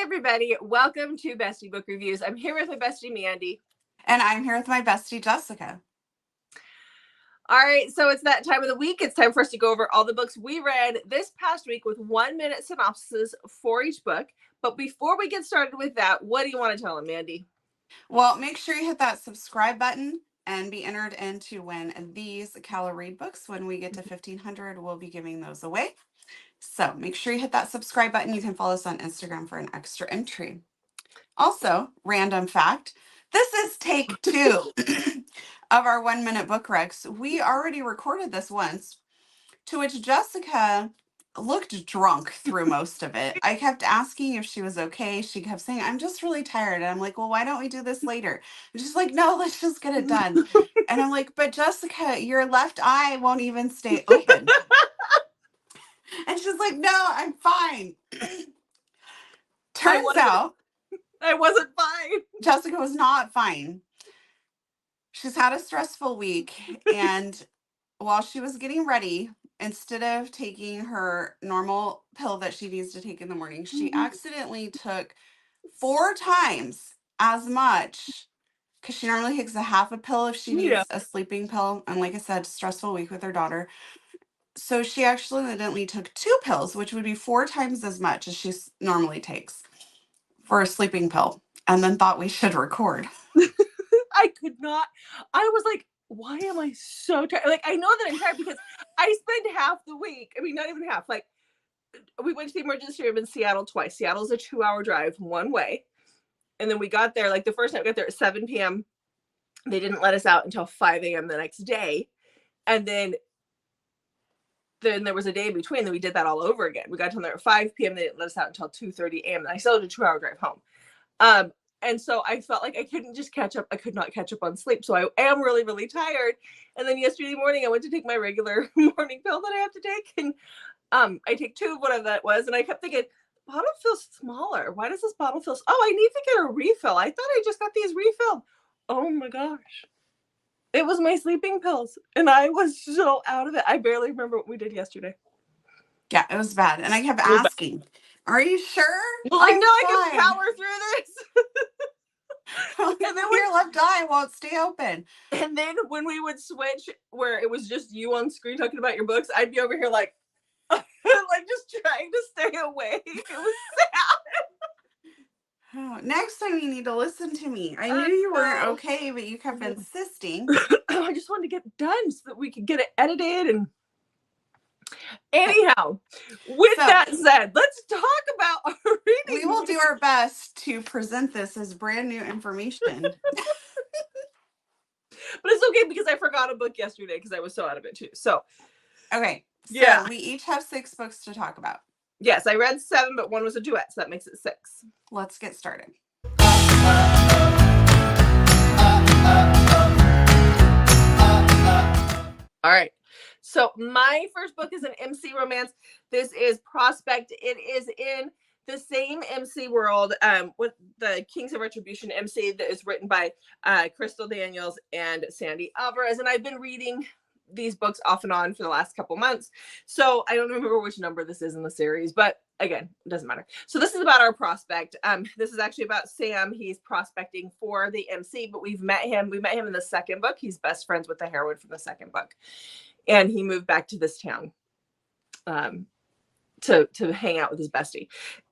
everybody. Welcome to Bestie Book Reviews. I'm here with my bestie, Mandy. And I'm here with my bestie, Jessica. All right, so it's that time of the week. It's time for us to go over all the books we read this past week with 1-minute synopsis for each book. But before we get started with that, what do you want to tell them, Mandy? Well, make sure you hit that subscribe button and be entered in to win these Calla Read books. When we get to 1,500, we'll be giving those away. So make sure you hit that subscribe button. You can follow us on Instagram for an extra entry. Also, random fact, this is take 2 of our 1-minute book recs. We already recorded this once, to which Jessica looked drunk through most of it. I kept asking if she was okay. She kept saying, I'm just really tired. And I'm like, well, why don't we do this later? And she's like, no, let's just get it done. And I'm like, but Jessica, your left eye won't even stay open. And she's like, no, I'm fine. Turns out I wasn't fine. Jessica was not fine. She's had a stressful week. And while she was getting ready, instead of taking her normal pill that she needs to take in the morning, she accidentally took 4 times as much, because she normally takes a half a pill if she needs a sleeping pill. And like I said, stressful week with her daughter. So she accidentally took 2 pills, which would be 4 times as much as she normally takes for a sleeping pill, and then thought we should record. I could not. I was like, why am I so tired? Like, I know that I'm tired because I spent half the week. I mean, not even half. Like, we went to the emergency room in Seattle twice. Seattle's a 2-hour drive one way. And then we got there, like the first night we got there at 7 p.m. They didn't let us out until 5 a.m. the next day. And then there was a day in between that we did that all over again. We got down there at 5 p.m. They didn't let us out until 2:30 a.m. And I still had a 2-hour drive home. And so I felt like I couldn't just catch up. I could not catch up on sleep. So I am really, really tired. And then yesterday morning, I went to take my regular morning pill that I have to take. And I take 2 of whatever that was. And I kept thinking, the bottle feels smaller. Why does this bottle feel? Oh, I need to get a refill. I thought I just got these refilled. Oh my gosh. It was my sleeping pills. And I was so out of it. I barely remember what we did yesterday. Yeah, it was bad. And I kept asking, are you sure? Well, I know I can power through this. And then your left eye won't stay open. And then when we would switch where it was just you on screen talking about your books, I'd be over here like just trying to stay awake. It was sad. Oh, next time you need to listen to me. I knew you weren't okay, but you kept insisting. I just wanted to get done so that we could get it edited. And anyhow, with that said, let's talk about our reading. We will do our best to present this as brand new information. But it's okay because I forgot a book yesterday because I was so out of it too. So, okay. So we each have 6 books to talk about. Yes, I read 7, but 1 was a duet, so that makes it 6. Let's get started. All right. So my first book is an MC romance. This is Prospect. It is in the same MC world with the Kings of Retribution MC that is written by Crystal Daniels and Sandy Alvarez. And I've been reading these books off and on for the last couple months. So I don't remember which number this is in the series, but again, it doesn't matter. So this is about our prospect. This is actually about Sam. He's prospecting for the MC, but we've met him. We met him in the second book. He's best friends with the heroine from the second book. And he moved back to this town to hang out with his bestie.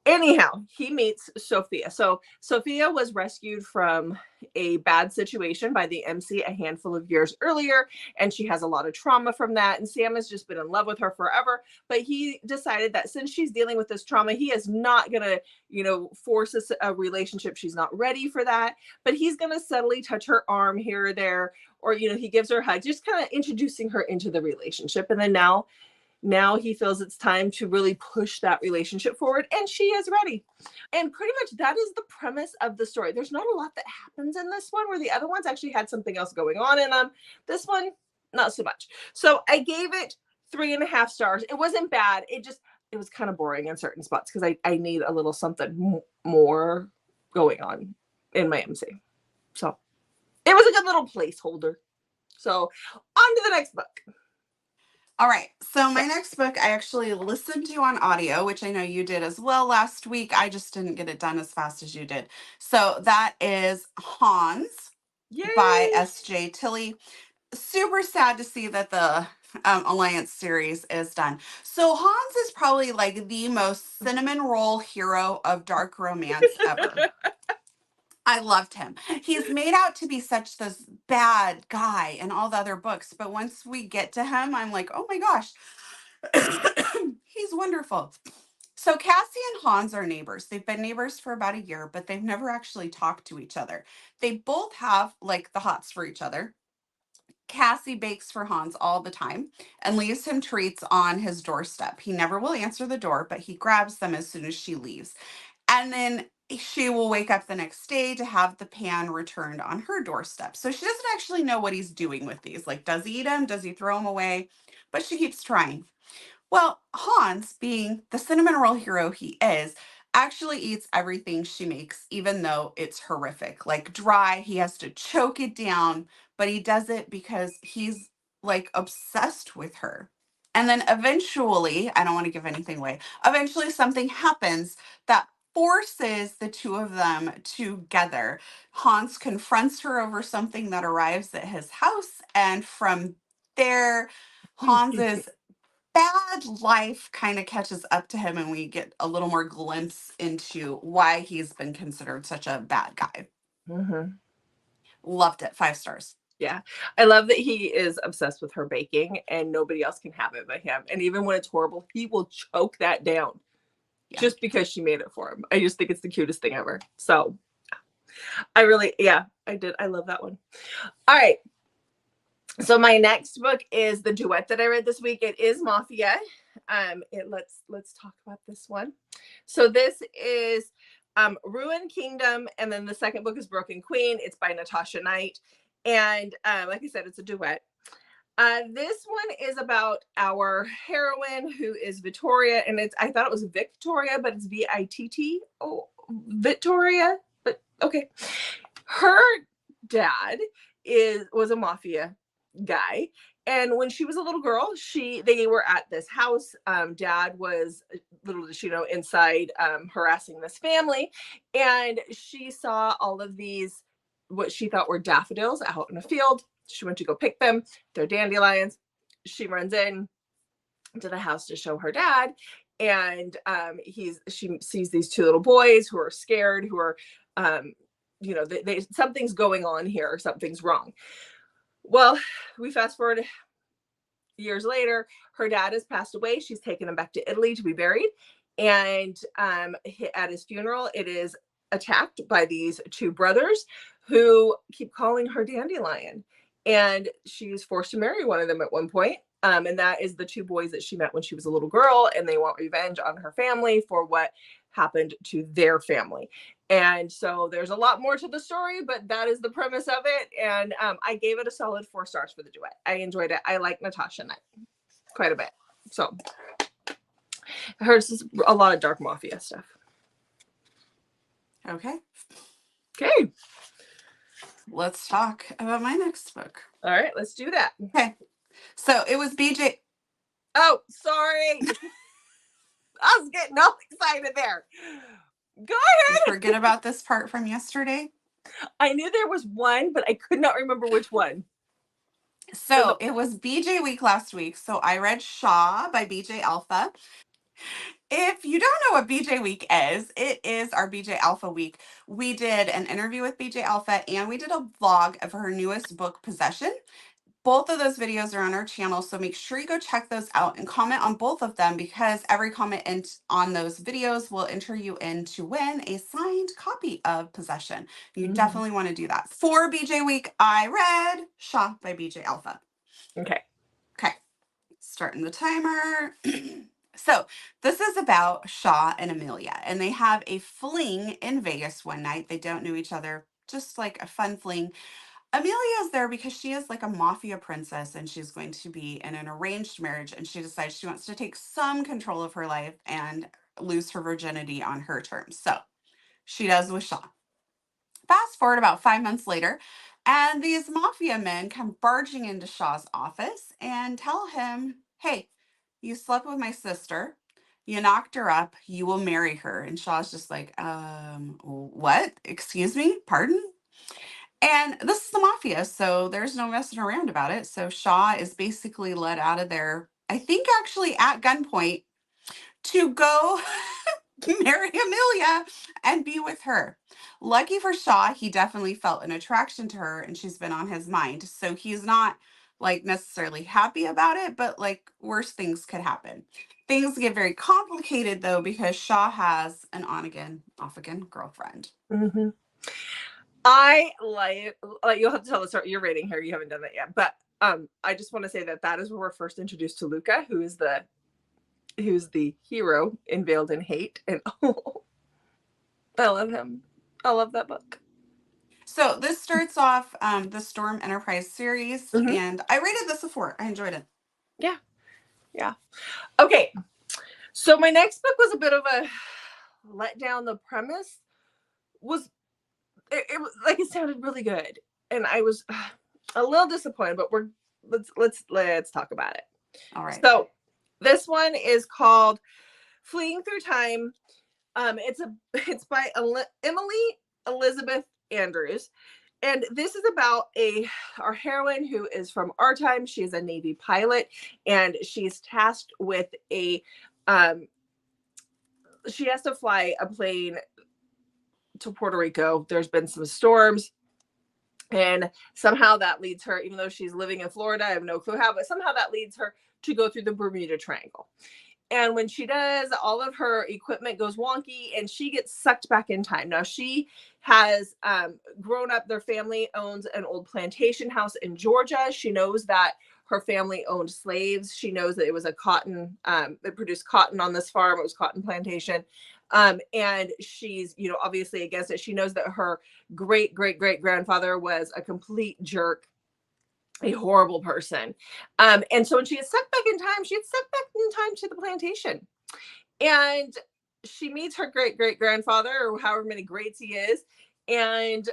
Anyhow, he meets Sophia. So Sophia was rescued from a bad situation by the MC a handful of years earlier, and she has a lot of trauma from that. And Sam has just been in love with her forever. But he decided that since she's dealing with this trauma, he is not going to, force a relationship. She's not ready for that. But he's going to subtly touch her arm here or there, or, he gives her a hug, just kind of introducing her into the relationship. And then now he feels it's time to really push that relationship forward, and she is ready. And pretty much that is the premise of the story. There's not a lot that happens in this one, where the other ones actually had something else going on in them. This one, not so much. So I gave it 3.5 stars. It wasn't bad. It was kind of boring in certain spots because I need a little something more going on in my MC. So it was a good little placeholder. So on to the next book. All right. So my next book I actually listened to on audio, which I know you did as well last week. I just didn't get it done as fast as you did. So that is Hans by Yay! S.J. Tilley. Super sad to see that the Alliance series is done. So Hans is probably like the most cinnamon roll hero of dark romance ever. I loved him. He's made out to be such this bad guy in all the other books, but once we get to him, I'm like, oh my gosh, he's wonderful. So Cassie and Hans are neighbors. They've been neighbors for about a year, but they've never actually talked to each other. They both have like the hots for each other. Cassie bakes for Hans all the time and leaves him treats on his doorstep. He never will answer the door, but he grabs them as soon as she leaves. And then she will wake up the next day to have the pan returned on her doorstep. So she doesn't actually know what he's doing with these. Like, does he eat them? Does he throw them away? But she keeps trying. Well, Hans, being the cinnamon roll hero he is, actually eats everything she makes, even though it's horrific. Like dry, he has to choke it down, but he does it because he's like obsessed with her. And then eventually, I don't want to give anything away, eventually something happens that forces the two of them together. Hans confronts her over something that arrives at his house, and from there, Hans's bad life kind of catches up to him, and we get a little more glimpse into why he's been considered such a bad guy. Mhm. Loved it. 5 stars. Yeah. I love that he is obsessed with her baking and nobody else can have it but him. And even when it's horrible, he will choke that down Yeah. just because she made it for him. I just think it's the cutest thing ever. So I really, yeah, I did. I love that one. All right. So my next book is the duet that I read this week. It is Mafia. Let's talk about this one. So this is Ruined Kingdom, and then the second book is Broken Queen. It's by Natasha Knight, and like I said, it's a duet. This one is about our heroine who is Victoria, and I thought it was Victoria, but it's Vitt. Oh, Victoria. But okay, her dad was a mafia guy, and when she was a little girl, they were at this house. Dad was, little did she know, inside harassing this family, and she saw all of these what she thought were daffodils out in a field. She went to go pick them. They're dandelions. She runs in to the house to show her dad, and she sees these two little boys who are scared, who are something's going on here, something's wrong. Well, we fast forward years later, her dad has passed away. She's taken him back to Italy to be buried, and at his funeral, it is attacked by these two brothers who keep calling her dandelion, and she's forced to marry one of them at one point. And that is the two boys that she met when she was a little girl, and they want revenge on her family for what happened to their family. And so there's a lot more to the story, but that is the premise of it. And I gave it a solid 4 stars for the duet. I enjoyed it. I like Natasha Knight quite a bit. So hers is a lot of dark mafia stuff. Okay. Okay. Let's talk about my next book. All right, let's do that. Okay. So it was BJ. Oh, sorry. I was getting all excited there. Go ahead. Forget about this part from yesterday. I knew there was one, but I could not remember which one. So it was BJ week last week. So I read Shaw by BJ Alpha. If you don't know what BJ Week is, it is our BJ Alpha week. We did an interview with BJ Alpha and we did a vlog of her newest book, Possession. Both of those videos are on our channel, so make sure you go check those out and comment on both of them, because every comment on those videos will enter you in to win a signed copy of Possession. You definitely want to do that. For BJ Week, I read Shaw by BJ Alpha. Okay. Starting the timer. So this is about Shaw and Amelia, and they have a fling in Vegas one night. They don't know each other, just like a fun fling. Amelia is there because she is like a mafia princess, and she's going to be in an arranged marriage, and she decides she wants to take some control of her life and lose her virginity on her terms. So she does with Shaw. Fast forward about 5 months later, and these mafia men come barging into Shaw's office and tell him, hey, you slept with my sister. You knocked her up. You will marry her. And Shaw's just like, what? Excuse me? Pardon? And this is the mafia, so there's no messing around about it. So Shaw is basically let out of there, I think actually at gunpoint, to go marry Amelia and be with her. Lucky for Shaw, he definitely felt an attraction to her and she's been on his mind. So he's not like necessarily happy about it, but like worse things could happen. Things get very complicated though because Shaw has an on again, off again girlfriend. Mm-hmm. I like you'll have to tell us your rating here. You haven't done that yet, but I just want to say that is where we're first introduced to Luca, who's the hero in Veiled in Hate, and oh, I love him. I love that book. So this starts off the Storm Enterprise series, Mm-hmm. and I rated this before. I enjoyed it. Yeah, yeah. Okay, so my next book was a bit of a letdown. The premise was it was like it sounded really good, and I was a little disappointed. But let's talk about it. All right. So this one is called Fleeing Through Time. It's by Emily Elizabeth Andrews, and this is about our heroine who is from our time. She is a Navy pilot, and she's tasked with she has to fly a plane to Puerto Rico. There's been some storms, and somehow that leads her, even though she's living in Florida, I have no clue how, but somehow that leads her to go through the Bermuda Triangle. And when she does, all of her equipment goes wonky and she gets sucked back in time. Now, she has grown up. Their family owns an old plantation house in Georgia. She knows that her family owned slaves. She knows that it was a cotton, it produced cotton on this farm. It was cotton plantation. And she's, obviously against it. She knows that her great, great, great grandfather was a complete jerk, a horrible person. And so when she gets sucked back in time, she gets sucked back in time to the plantation. And she meets her great great grandfather, or however many greats he is. And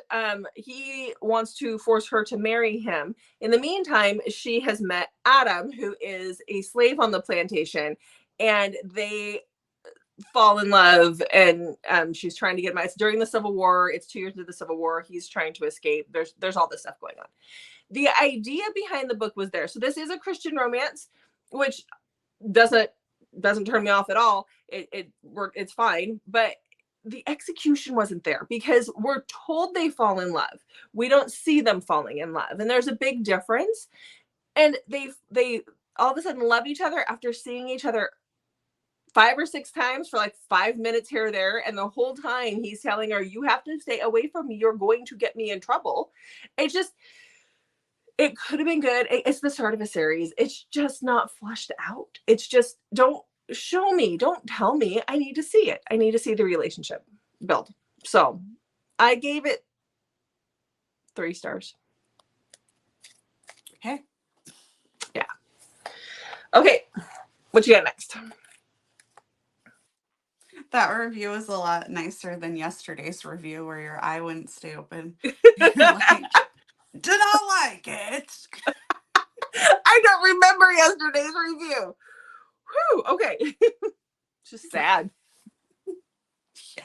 he wants to force her to marry him. In the meantime, she has met Adam, who is a slave on the plantation, and they fall in love. And she's trying to get him. It's during the Civil War. It's 2 years into the Civil War. He's trying to escape. There's all this stuff going on. The idea behind the book was there. So this is a Christian romance, which doesn't turn me off at all. It worked. It's fine, but the execution wasn't there because we're told they fall in love. We don't see them falling in love, and there's a big difference. And they all of a sudden love each other after seeing each other 5 or 6 times for like 5 minutes here or there, and the whole time he's telling her, "You have to stay away from me. You're going to get me in trouble." It could have been good. It's the start of a series. It's just not flushed out. It's just, don't show me. Don't tell me. I need to see it. I need to see the relationship build. So I gave it 3 stars. Okay. Yeah. Okay. What you got next? That review is a lot nicer than yesterday's review where your eye wouldn't stay open. You're like, did I like it? I don't remember yesterday's review. Whew, okay. Just sad. Yeah.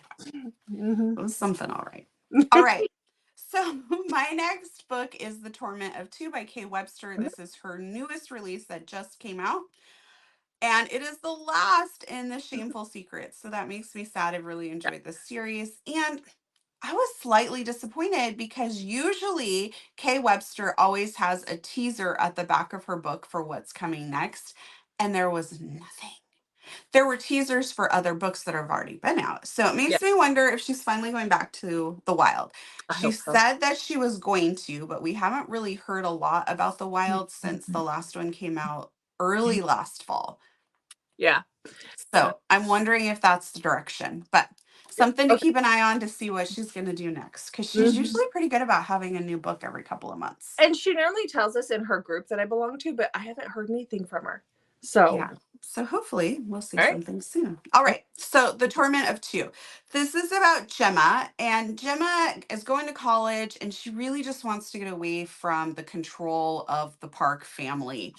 Mm-hmm. It was something, all right. All right. So my next book is The Torment of Two by K Webster. This is her newest release that just came out. And it is the last in the Shameful Secrets. So that makes me sad. I really enjoyed this series. And I was slightly disappointed because usually K Webster always has a teaser at the back of her book for what's coming next. And there was nothing. There were teasers for other books that have already been out. So it Yeah, makes me wonder if she's finally going back to the wild. I She hope so. said that she was going to, but we haven't really heard a lot about the wild since the last one came out early last fall. Yeah. So I'm wondering if that's the direction, but something to Okay. keep an eye on to see what she's going to do next. Because she's Mm-hmm. usually pretty good about having a new book every couple of months. And she normally tells us in her group that I belong to, but I haven't heard anything from her. So, Yeah. So hopefully we'll see all right. something soon. All right. So The Torment of Two. This is about Gemma, and Gemma is going to college and she really just wants to get away from the control of the Park family.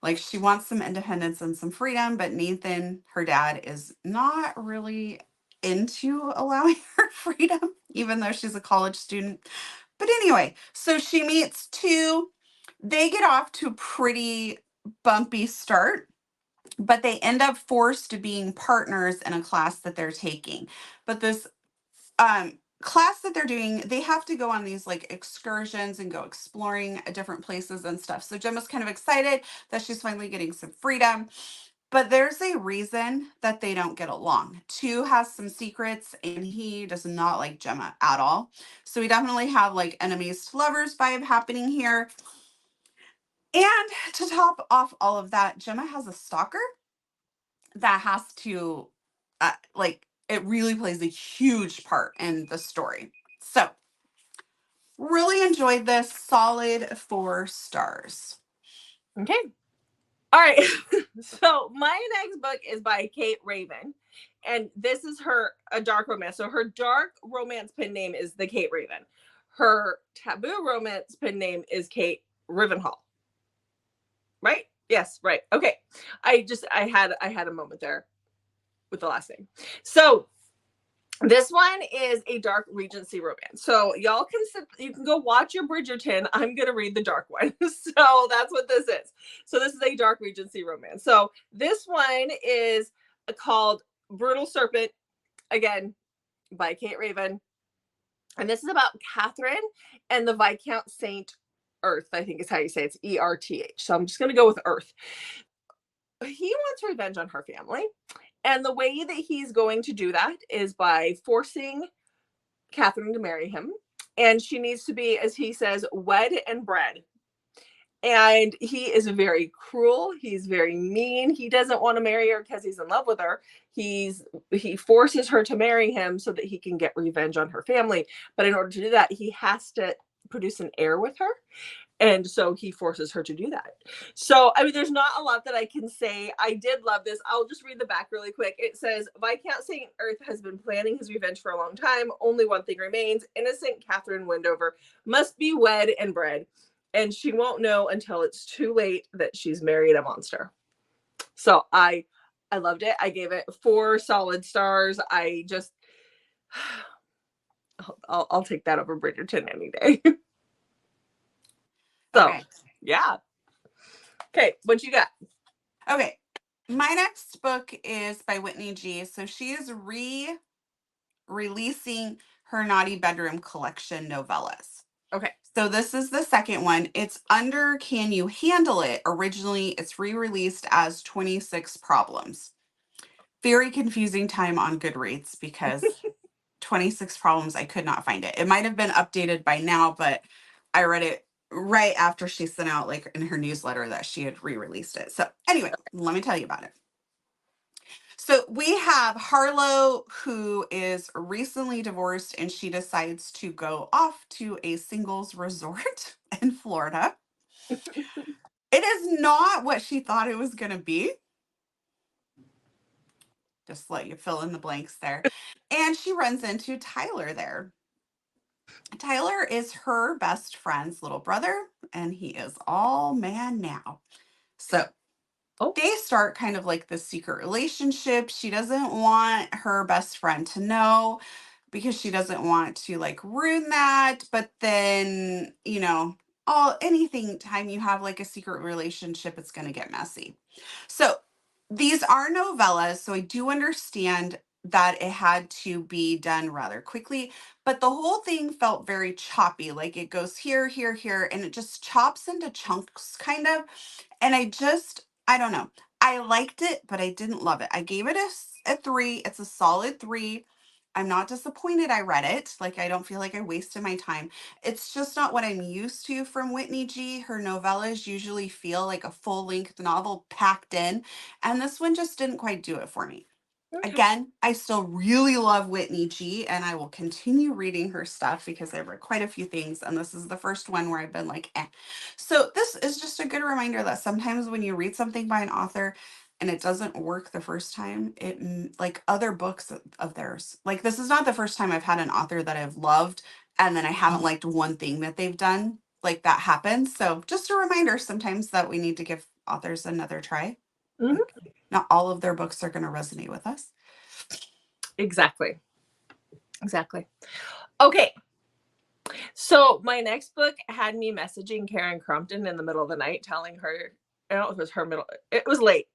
Like she wants some independence and some freedom, but Nathan, her dad, is not really into allowing her freedom, even though she's a college student. But anyway, so she meets two. They get off to a pretty bumpy start, but they end up forced to being partners in a class that they're taking. But this class that they're doing, they have to go on these like excursions and go exploring different places and stuff. So Gemma's kind of excited that she's finally getting some freedom. But there's a reason that they don't get along. Two has some secrets and he does not like Gemma at all. So we definitely have like enemies to lovers vibe happening here. And to top off all of that, Gemma has a stalker that has to, like, it really plays a huge part in the story. So, really enjoyed this. Solid 4 stars. Okay. All right. So my next book is by Kate Raven. And this is a dark romance. So her dark romance pen name is the Kate Raven. Her taboo romance pen name is Kate Rivenhall. Right? Yes, right. Okay. I had a moment there with the last name. So this one is a dark Regency romance. So y'all you can go watch your Bridgerton. I'm gonna read the dark one. So that's what this is. So this is a dark Regency romance. So this one is called Brutal Serpent, again by Kate Raven, and this is about Catherine and the Viscount Saint Earth. I think is how you say it. It's Erth. So I'm just gonna go with Earth. He wants revenge on her family. And the way that he's going to do that is by forcing Catherine to marry him. And she needs to be, as he says, wed and bred. And he is very cruel. He's very mean. He doesn't want to marry her because he's in love with her. He forces her to marry him so that he can get revenge on her family. But in order to do that, he has to produce an heir with her. And so he forces her to do that. So, I mean, there's not a lot that I can say. I did love this. I'll just read the back really quick. It says, Viscount St. Earth has been planning his revenge for a long time. Only one thing remains. Innocent Catherine Wendover must be wed and bred. And she won't know until it's too late that she's married a monster. So I loved it. I gave it 4 solid stars. I just, I'll take that over Bridgerton any day. So, Okay. yeah. Okay, what you got? Okay. My next book is by Whitney G. So she is releasing her Naughty Bedroom collection novellas. Okay. So this is the second one. It's under Can You Handle It? Originally, it's re-released as 26 Problems. Very confusing time on Goodreads because 26 Problems, I could not find it. It might have been updated by now, but I read it right after she sent out like in her newsletter that she had re-released it. So anyway, let me tell you about it. So we have Harlow, who is recently divorced, and she decides to go off to a singles resort in Florida. It is not what she thought it was going to be. Just let you fill in the blanks there. And she runs into Tyler there. Tyler is her best friend's little brother, and he is all man now. So they start kind of like this secret relationship. She doesn't want her best friend to know because she doesn't want to like ruin that. But then, you know, anything time you have like a secret relationship, it's going to get messy. So these are novellas. So I do understand that it had to be done rather quickly, but the whole thing felt very choppy. Like it goes here, here, here, and it just chops into chunks kind of. And I don't know. I liked it, but I didn't love it. I gave it a 3. It's a solid 3. I'm not disappointed I read it. Like, I don't feel like I wasted my time. It's just not what I'm used to from Whitney G. Her novellas usually feel like a full-length novel packed in, and this one just didn't quite do it for me. Okay. Again, I still really love Whitney G, and I will continue reading her stuff because I've read quite a few things, and this is the first one where I've been like, eh. So this is just a good reminder that sometimes when you read something by an author and it doesn't work the first time, like other books of theirs. Like this is not the first time I've had an author that I've loved and then I haven't liked one thing that they've done. Like that happens. So just a reminder sometimes that we need to give authors another try. Mhm. Like, not all of their books are going to resonate with us. Exactly. Okay. So my next book had me messaging Karen Crumpton in the middle of the night, telling her, I don't know if it was her middle, it was late,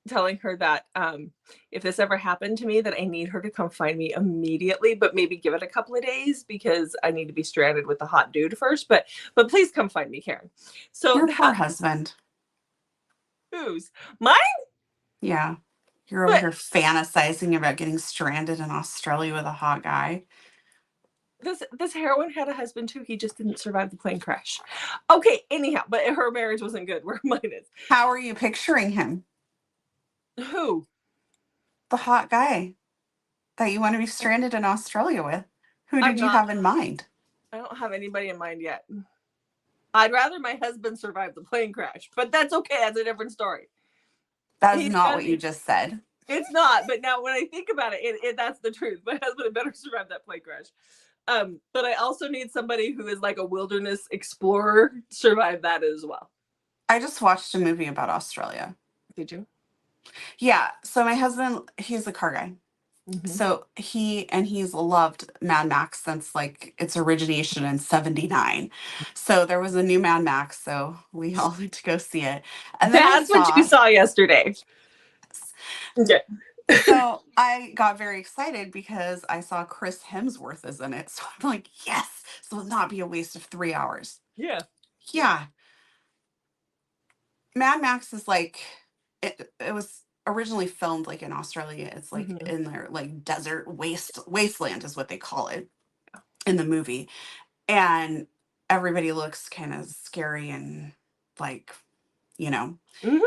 telling her that if this ever happened to me, that I need her to come find me immediately, but maybe give it a couple of days because I need to be stranded with the hot dude first. But please come find me, Karen. So Your poor husband. who's mine? Yeah. You're over here fantasizing about getting stranded in Australia with a hot guy. This heroine had a husband too. He just didn't survive the plane crash. Okay, anyhow, but her marriage wasn't good where mine is. How are you picturing him? Who? The hot guy that you want to be stranded in Australia with. Who did you have in mind? I don't have anybody in mind yet. I'd rather my husband survive the plane crash, but that's okay. That's a different story. That is not what you just said. It's not, but now when I think about it, that's the truth. My husband had better survive that plane crash. But I also need somebody who is like a wilderness explorer survive that as well. I just watched a movie about Australia. Did you? Yeah. So my husband, he's a car guy. Mm-hmm. So he's loved Mad Max since like its origination in 1979. So there was a new Mad Max, so we all went to go see it. And then that's what you saw yesterday. Okay. So I got very excited because I saw Chris Hemsworth is in it. So I'm like, yes, this will not be a waste of 3 hours. Yeah. Yeah. Mad Max is like, it was originally filmed like in Australia. It's like in their like desert wasteland is what they call it in the movie. And everybody looks kind of scary and like, you know. Mm-hmm.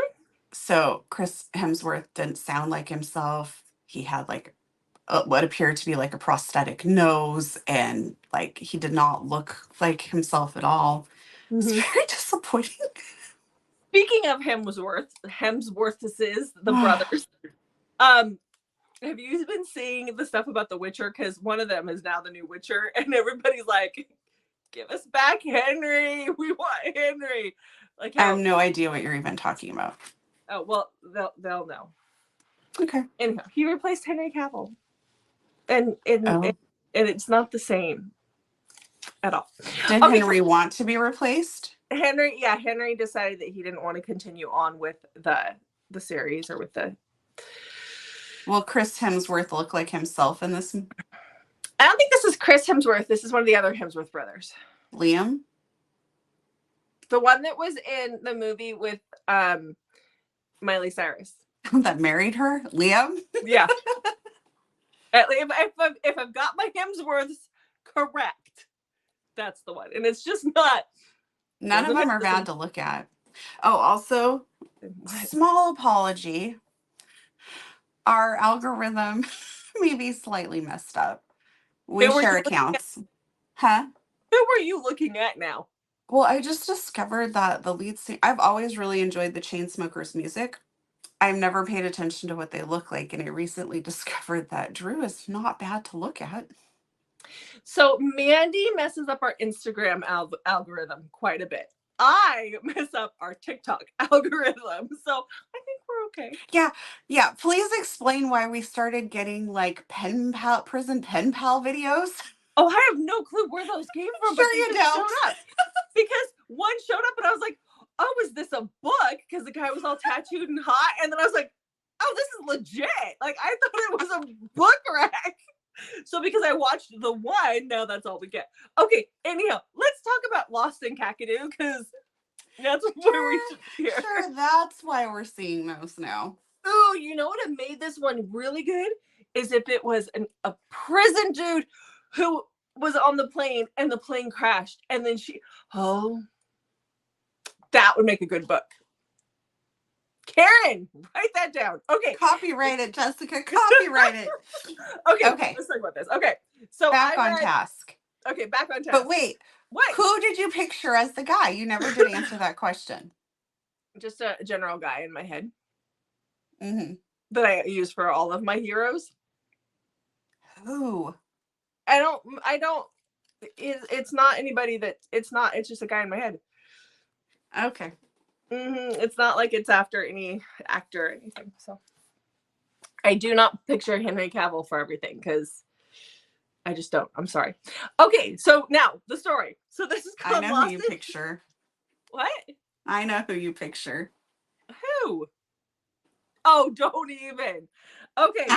So Chris Hemsworth didn't sound like himself. He had like what appeared to be like a prosthetic nose, and like he did not look like himself at all. It's very disappointing. Speaking of Hemsworthses, the brothers, have you been seeing the stuff about The Witcher? Because one of them is now the new Witcher, and everybody's like, give us back Henry. We want Henry. Like, I have no idea what you're even talking about. Oh, well, they'll know. Okay. Anyhow, he replaced Henry Cavill. And it's not the same at all. Did Henry want to be replaced? Henry decided that he didn't want to continue on with the series or with the. Will Chris Hemsworth look like himself in this? I don't think this is Chris Hemsworth. This is one of the other Hemsworth brothers. Liam? The one that was in the movie with Miley Cyrus. That married her? Liam? Yeah. If I've got my Hemsworths correct, that's the one. And it's just not. None of them are bad to look at. Oh, also, small apology. Our algorithm may be slightly messed up. We share accounts. Huh? Who were you looking at now? Well, I just discovered that the lead singer, I've always really enjoyed the Chainsmokers music. I've never paid attention to what they look like, and I recently discovered that Drew is not bad to look at. So Mandy messes up our Instagram algorithm quite a bit. I mess up our TikTok algorithm. So I think we're okay. Yeah. Please explain why we started getting like prison pen pal videos. Oh, I have no clue where those came from. Sure you don't. Showed up. Because one showed up and I was like, oh, is this a book? Because the guy was all tattooed and hot. And then I was like, oh, this is legit. Like, I thought it was a book rack. So because I watched the one, now that's all we get. Okay, anyhow, let's talk about Lost in Kakadu, because that's where we should be here. Sure, that's why we're seeing those now. Oh, you know what made this one really good? Is if it was a prison dude who was on the plane and the plane crashed, and then that would make a good book. Karen, write that down. Okay. Copyright it, Jessica. Copyright it. Okay. Let's talk about this. Okay. So back on task. Okay, back on task. But wait. What? Who did you picture as the guy? You never did answer that question. Just a general guy in my head. Mm-hmm. That I use for all of my heroes. Who? I don't. It's not anybody that. It's just a guy in my head. Okay. It's not like it's after any actor or anything. So I do not picture Henry Cavill for everything because I just don't. I'm sorry. Okay, so now the story. So this is I called know who Lost you in... picture. What? I know who you picture. Who? Oh, don't even. Okay.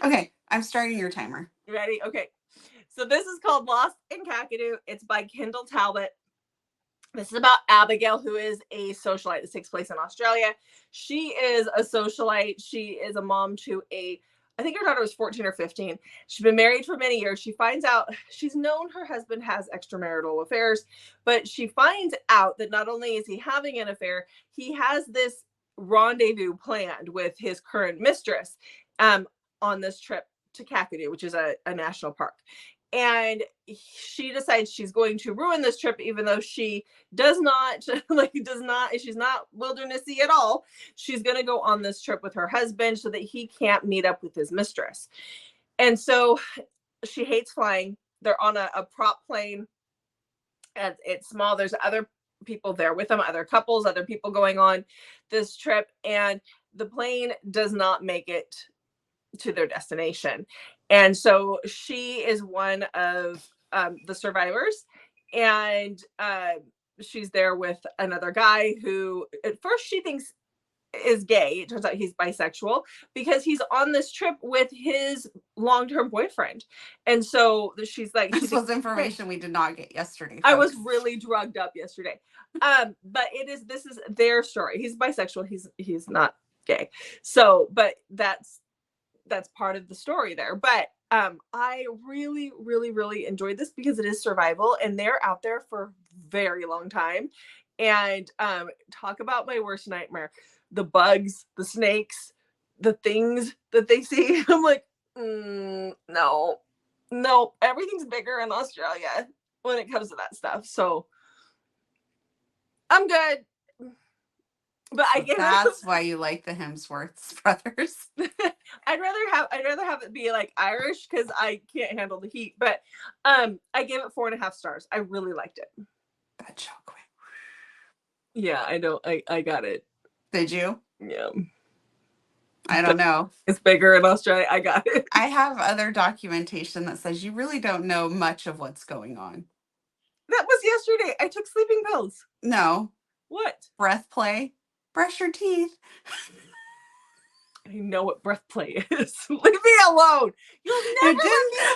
Okay, I'm starting your timer. Ready? Okay. So this is called Lost in Kakadu. It's by Kindle Talbot. This is about Abigail, who is a socialite. This takes place in Australia. She is a socialite. She is a mom to I think her daughter was 14 or 15. She's been married for many years. She finds out, she's known her husband has extramarital affairs, but she finds out that not only is he having an affair, he has this rendezvous planned with his current mistress on this trip to Kakadu, which is a national park. And she decides she's going to ruin this trip, even though she she's not wildernessy at all. She's going to go on this trip with her husband so that he can't meet up with his mistress. And so she hates flying. They're on a prop plane, and it's small. There's other people there with them, other couples, other people going on this trip, and the plane does not make it to their destination. And so she is one of the survivors, and she's there with another guy who at first she thinks is gay. It turns out he's bisexual because he's on this trip with his long-term boyfriend. And so she's like, this was information we did not get yesterday, folks. I was really drugged up yesterday. But this is their story. He's bisexual. He's not gay. So, but that's part of the story there. But I really, really, really enjoyed this because it is survival, and they're out there for a very long time. And talk about my worst nightmare: the bugs, the snakes, the things that they see. I'm like, no, everything's bigger in Australia when it comes to that stuff. So I'm good. But so that's why you like the Hemsworth brothers. I'd rather have it be like Irish because I can't handle the heat. But I gave it 4.5 stars. I really liked it. That joke. Yeah, I know. I got it. Did you? Yeah. I don't know. It's bigger in Australia. I got it. I have other documentation that says you really don't know much of what's going on. That was yesterday. I took sleeping pills. No. What? Breath play. Brush your teeth. I know what breath play is. Leave me alone. You'll never.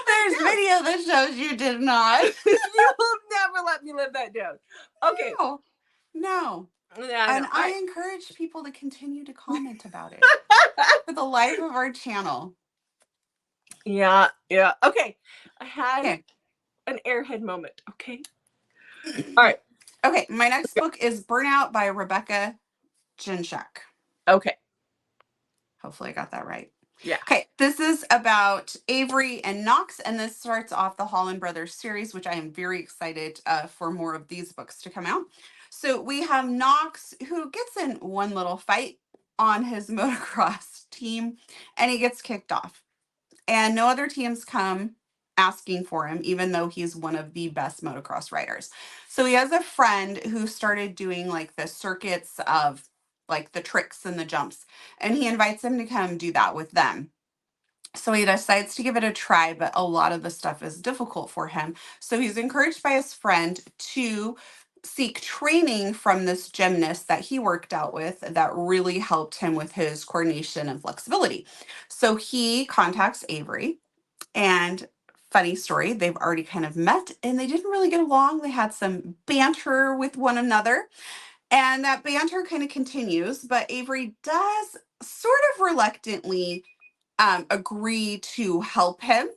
There's video that shows you did not. You will never let me live that down. Okay. No. Yeah, and I encourage people to continue to comment about it for the life of our channel. Yeah. Okay. I had an airhead moment. Okay. All right. Okay. My next book is Burnout by Rebecca Jenshak. Okay. Hopefully I got that right. Yeah. Okay. This is about Avery and Knox, and this starts off the Holland Brothers series, which I am very excited for more of these books to come out. So we have Knox, who gets in one little fight on his motocross team, and he gets kicked off. And no other teams come asking for him, even though he's one of the best motocross riders. So he has a friend who started doing like the circuits of like the tricks and the jumps, and he invites him to come do that with them. So he decides to give it a try, but a lot of the stuff is difficult for him. So he's encouraged by his friend to seek training from this gymnast that he worked out with that really helped him with his coordination and flexibility. So he contacts Avery, and funny story, they've already kind of met and they didn't really get along. They had some banter with one another, and that banter kind of continues, but Avery does sort of reluctantly agree to help him.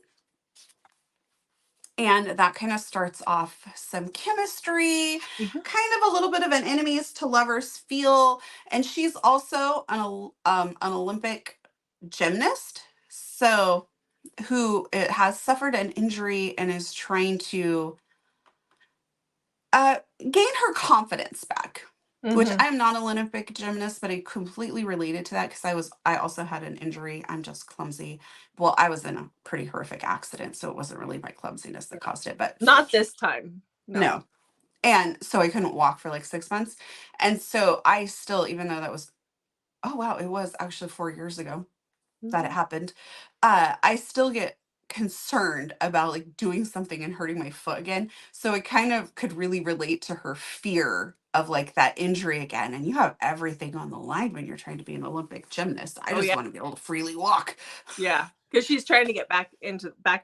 And that kind of starts off some chemistry, kind of a little bit of an enemies to lovers feel. And she's also an Olympic gymnast, so who has suffered an injury and is trying to gain her confidence back. Which I'm not an Olympic gymnast, but I completely related to that because I also had an injury. I'm just clumsy. Well, I was in a pretty horrific accident, so it wasn't really my clumsiness that caused it. But not this time. No. And so I couldn't walk for like 6 months. And so I still, even though that was, oh wow, it was actually 4 years ago that it happened. I still get concerned about like doing something and hurting my foot again. So it kind of could really relate to her fear of like that injury again. And you have everything on the line when you're trying to be an Olympic gymnast. I Oh just yeah, want to be able to freely walk. yeah, because she's trying to get back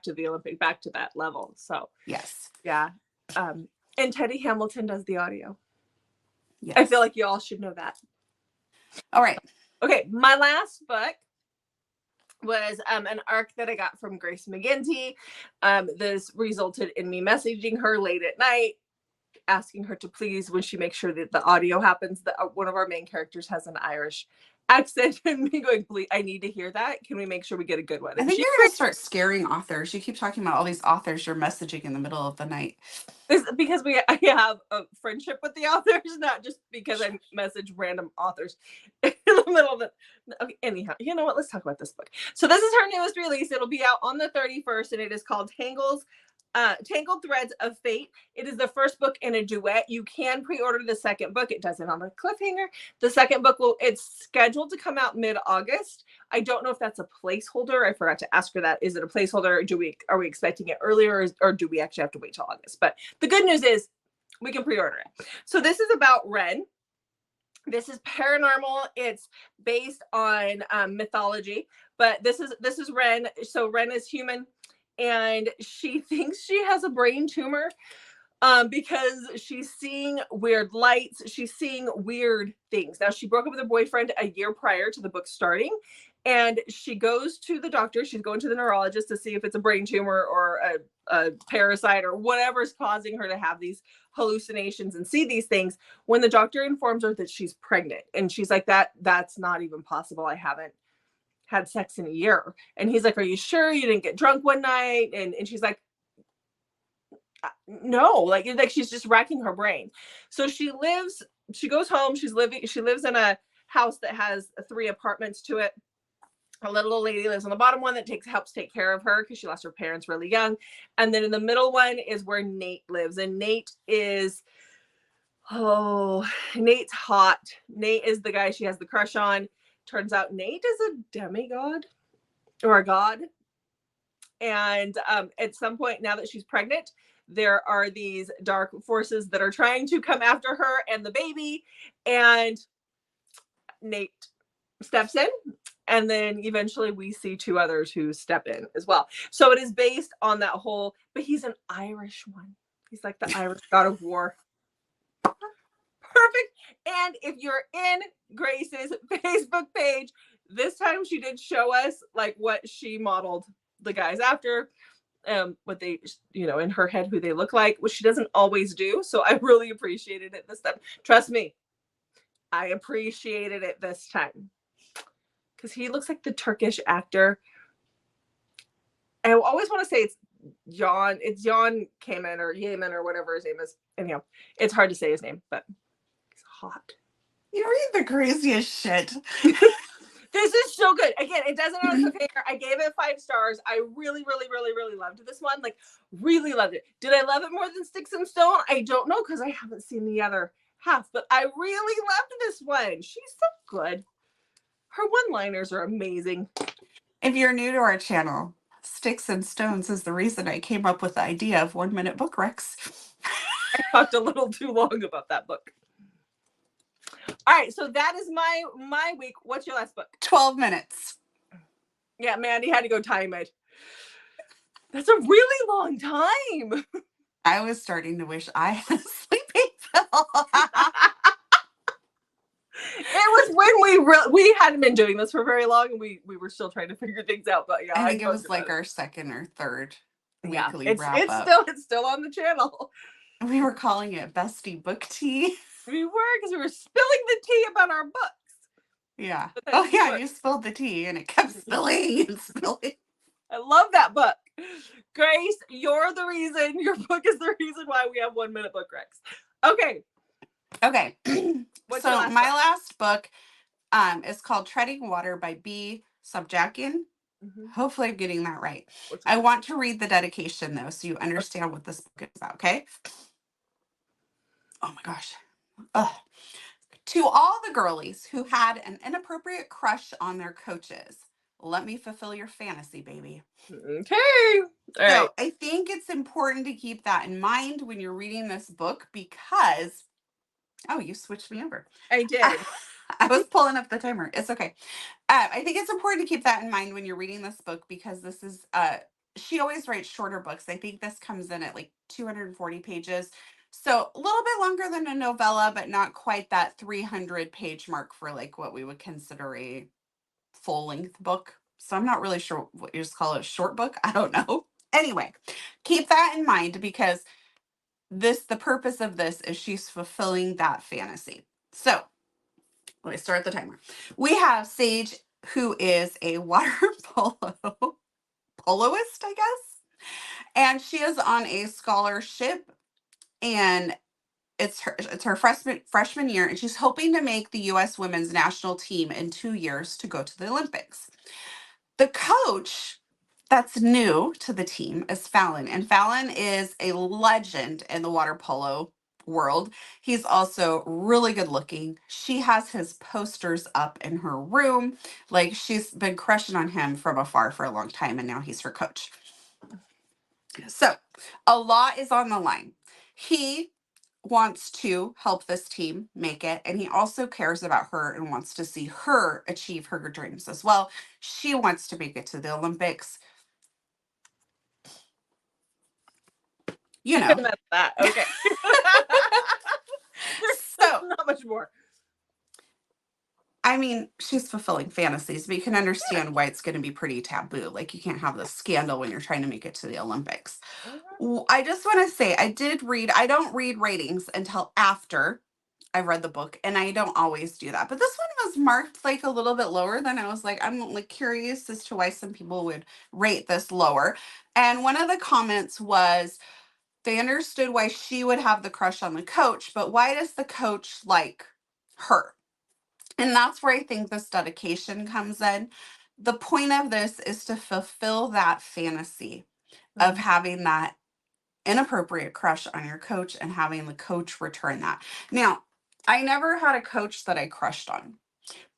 to the Olympic, back to that level. So Yes. yeah, and Teddy Hamilton does the audio. Yes. I feel like you all should know that. All right. Okay, my last book was an arc that I got from Grace McGinty. This resulted in me messaging her late at night, asking her to please, when she makes sure that the audio happens, that one of our main characters has an Irish accent, and me going, please, I need to hear that. Can we make sure we get a good one? I think you're going to start scaring authors. You keep talking about all these authors you're messaging in the middle of the night. It's because I have a friendship with the authors, not just because I message random authors in the middle of it. Okay, anyhow, you know what? Let's talk about this book. So this is her newest release. It'll be out on the 31st, and it is called Tangled Threads of Fate. It is the first book in a duet. You can pre-order the second book. It does it on a cliffhanger. The second book it's scheduled to come out mid-August. I don't know if that's a placeholder. I forgot to ask her that. Is it a placeholder? Are we expecting it earlier, or do we actually have to wait till August? But the good news is we can pre-order it. So this is about Ren. This is paranormal. It's based on mythology, but this is Ren. So Ren is human, and she thinks she has a brain tumor because she's seeing weird lights. She's seeing weird things. Now, she broke up with her boyfriend a year prior to the book starting, and she goes to the doctor. She's going to the neurologist to see if it's a brain tumor or a parasite or whatever's causing her to have these hallucinations and see these things, when the doctor informs her that she's pregnant. And she's like, that's not even possible. I haven't had sex in a year. And he's like, are you sure you didn't get drunk one night? And she's like, no, like she's just racking her brain. So she goes home. She lives in a house that has 3 apartments to it. A little old lady lives on the bottom one that helps take care of her because she lost her parents really young. And then in the middle one is where Nate lives. And Nate's hot. Nate is the guy she has the crush on. Turns out Nate is a demigod or a god. And at some point, now that she's pregnant, there are these dark forces that are trying to come after her and the baby. And Nate steps in. And then eventually we see 2 others who step in as well. So it is based on that whole, but he's an Irish one. He's like the Irish god of war. Perfect. And if you're in Grace's Facebook page, this time she did show us like what she modeled the guys after, what they, in her head, who they look like, which she doesn't always do. So I really appreciated it this time. Trust me, I appreciated it this time. Because he looks like the Turkish actor. I always want to say it's Jan Kamen or Yemen or whatever his name is. Anyhow, it's hard to say his name, but he's hot. You read the craziest shit. This is so good. Again, it doesn't have a cliffhanger. I gave it 5 stars. I really, really, really, really loved this one. Like, really loved it. Did I love it more than Sticks and Stone? I don't know, because I haven't seen the other half, but I really loved this one. She's so good. Her one-liners are amazing. If you're new to our channel, Sticks and Stones is the reason I came up with the idea of 1-minute book recs. I talked a little too long about that book. All right, so that is my week. What's your last book? 12 minutes. Yeah, Mandy had to go time it. That's a really long time. I was starting to wish I had a sleeping pill. It was when we hadn't been doing this for very long, and we were still trying to figure things out. But yeah, I think it was like our second or third weekly wrap up. It's still on the channel. We were calling it Bestie Book Tea. We were, because we were spilling the tea about our books. Yeah. Oh yeah, you spilled the tea and it kept spilling and spilling. I love that book. Grace, you're the reason. Your book is the reason why we have 1-minute book recs. Okay. So my last book is called Treading Water by B. Subjakian. Mm-hmm. Hopefully I'm getting that right. I want to read the dedication though, so you understand what this book is about, okay? Oh my gosh. Ugh. To all the girlies who had an inappropriate crush on their coaches, let me fulfill your fantasy, baby. Okay. All right. So I think it's important to keep that in mind when you're reading this book because, oh, you switched me over. I did. I was pulling up the timer. It's okay. I think it's important to keep that in mind when you're reading this book because this is, she always writes shorter books. I think this comes in at like 240 pages. So a little bit longer than a novella, but not quite that 300-page mark for like what we would consider a full length book. So I'm not really sure what you just call it, a short book. I don't know. Anyway, keep that in mind because the purpose of this is she's fulfilling that fantasy. So let me start the timer. We have Sage, who is a water poloist, I guess. And she is on a scholarship and it's her freshman year, and she's hoping to make the US women's national team in 2 years to go to the Olympics. The coach that's new to the team is Fallon, and Fallon is a legend in the water polo world. He's also really good looking. She has his posters up in her room. Like she's been crushing on him from afar for a long time, and now he's her coach. So a lot is on the line. He wants to help this team make it, and he also cares about her and wants to see her achieve her dreams as well. She wants to make it to the Olympics. You know. That's that. Okay. So, not much more. I mean, she's fulfilling fantasies, but you can understand why it's going to be pretty taboo. Like, you can't have this scandal when you're trying to make it to the Olympics. I just want to say, I don't read ratings until after I've read the book, and I don't always do that. But this one was marked like a little bit lower than I was like, I'm like curious as to why some people would rate this lower. And one of the comments was, they understood why she would have the crush on the coach, but why does the coach like her? And that's where I think this dedication comes in. The point of this is to fulfill that fantasy of having that inappropriate crush on your coach and having the coach return that. Now, I never had a coach that I crushed on,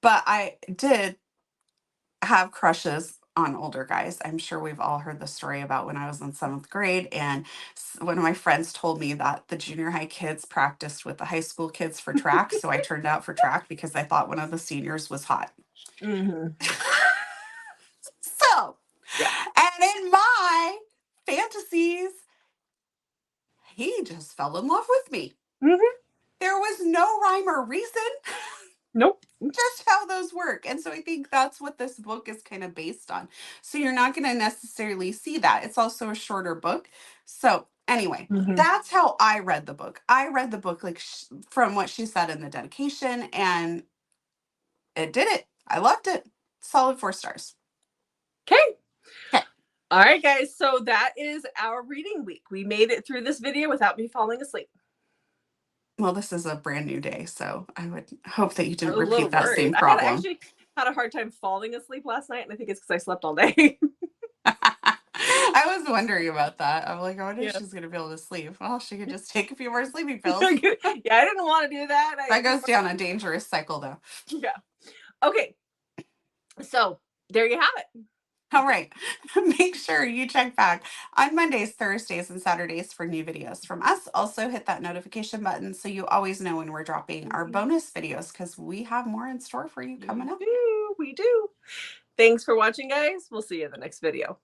but I did have crushes on older guys. I'm sure we've all heard the story about when I was in 7th grade and one of my friends told me that the junior high kids practiced with the high school kids for track. So I turned out for track because I thought one of the seniors was hot. Mm-hmm. So, yeah. And in my fantasies, he just fell in love with me. Mm-hmm. There was no rhyme or reason. Nope. Just how those work. And so I think that's what this book is kind of based on. So you're not going to necessarily see that. It's also a shorter book. So anyway, that's how I read the book. I read the book like from what she said in the dedication, and it did it. I loved it. Solid 4 stars. Okay. Okay. All right, guys. So that is our reading week. We made it through this video without me falling asleep. Well, this is a brand new day, so I would hope that you didn't repeat that same problem. I actually had a hard time falling asleep last night, and I think it's because I slept all day. I was wondering about that. I'm like, I wonder if she's going to be able to sleep. Well, she could just take a few more sleeping pills. Yeah, I didn't want to do that. That goes down a dangerous cycle, though. Yeah. Okay. So there you have it. All right. Make sure you check back on Mondays, Thursdays, and Saturdays for new videos from us. Also, hit that notification button so you always know when we're dropping our bonus videos because we have more in store for you coming up. We do. Thanks for watching, guys. We'll see you in the next video.